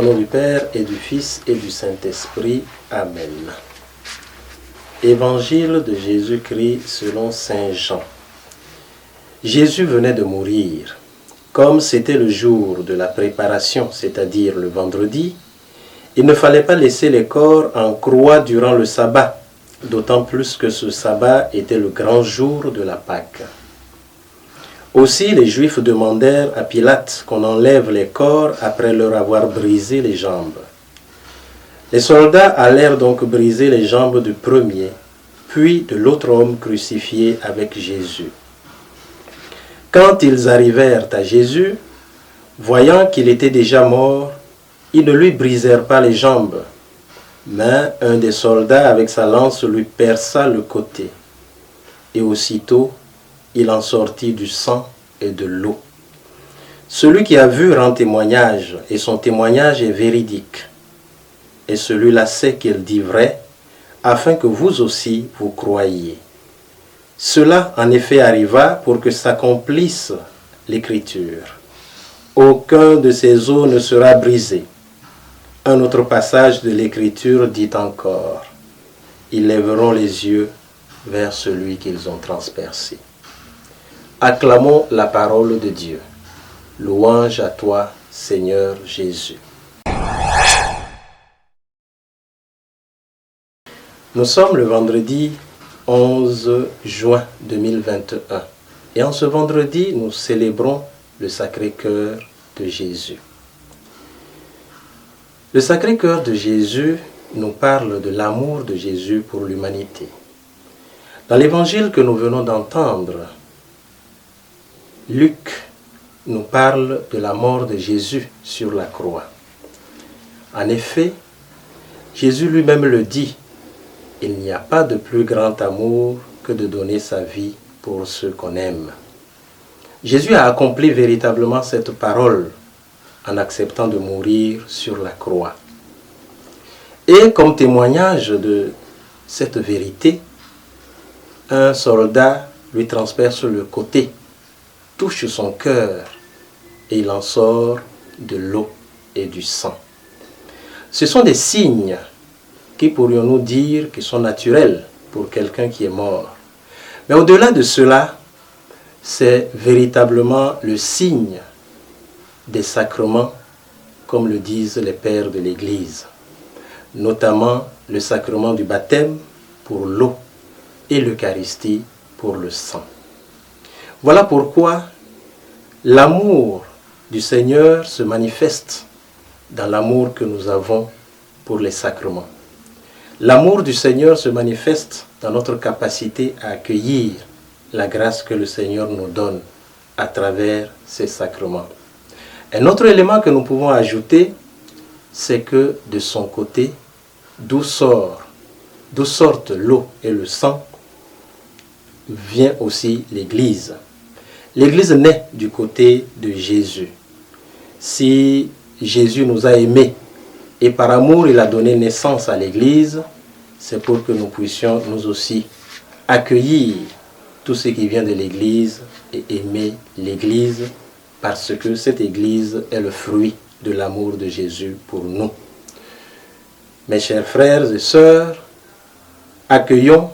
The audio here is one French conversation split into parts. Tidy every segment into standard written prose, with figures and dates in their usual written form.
nom du Père et du Fils et du Saint-Esprit. Amen. Évangile de Jésus-Christ selon Saint Jean. Jésus venait de mourir. Comme c'était le jour de la préparation, c'est-à-dire le vendredi, il ne fallait pas laisser les corps en croix durant le sabbat, d'autant plus que ce sabbat était le grand jour de la Pâque. Aussi, les Juifs demandèrent à Pilate qu'on enlève les corps après leur avoir brisé les jambes. Les soldats allèrent donc briser les jambes du premier, puis de l'autre homme crucifié avec Jésus. Quand ils arrivèrent à Jésus, voyant qu'il était déjà mort, ils ne lui brisèrent pas les jambes, mais un des soldats avec sa lance lui perça le côté. Et aussitôt, il en sortit du sang et de l'eau. Celui qui a vu rend témoignage, et son témoignage est véridique. Et celui-là sait qu'il dit vrai, afin que vous aussi vous croyiez. Cela en effet arriva pour que s'accomplisse l'Écriture. Aucun de ces os ne sera brisé. Un autre passage de l'Écriture dit encore, ils lèveront les yeux vers celui qu'ils ont transpercé. Acclamons la parole de Dieu. Louange à toi, Seigneur Jésus. Nous sommes le vendredi 11 juin 2021 et en ce vendredi, nous célébrons le Sacré-Cœur de Jésus. Le Sacré-Cœur de Jésus nous parle de l'amour de Jésus pour l'humanité. Dans l'évangile que nous venons d'entendre, Luc nous parle de la mort de Jésus sur la croix. En effet, Jésus lui-même le dit, il n'y a pas de plus grand amour que de donner sa vie pour ceux qu'on aime. Jésus a accompli véritablement cette parole en acceptant de mourir sur la croix. Et comme témoignage de cette vérité, un soldat lui transperce le côté, touche son cœur et il en sort de l'eau et du sang. Ce sont des signes qui pourrions-nous dire qui sont naturels pour quelqu'un qui est mort. Mais au-delà de cela, c'est véritablement le signe des sacrements, comme le disent les pères de l'Église, notamment le sacrement du baptême pour l'eau et l'Eucharistie pour le sang. Voilà pourquoi l'amour du Seigneur se manifeste dans l'amour que nous avons pour les sacrements. L'amour du Seigneur se manifeste dans notre capacité à accueillir la grâce que le Seigneur nous donne à travers ces sacrements. Un autre élément que nous pouvons ajouter, c'est que de son côté, d'où sortent l'eau et le sang, vient aussi l'Église. L'Église naît du côté de Jésus. Si Jésus nous a aimés et par amour il a donné naissance à l'Église, c'est pour que nous puissions nous aussi accueillir tout ce qui vient de l'Église et aimer l'Église parce que cette Église est le fruit de l'amour de Jésus pour nous. Mes chers frères et sœurs, accueillons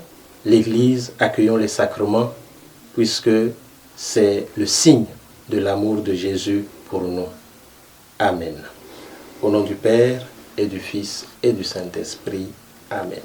l'Église, accueillons les sacrements puisque c'est le signe de l'amour de Jésus pour nous. Amen. Au nom du Père et du Fils et du Saint-Esprit. Amen.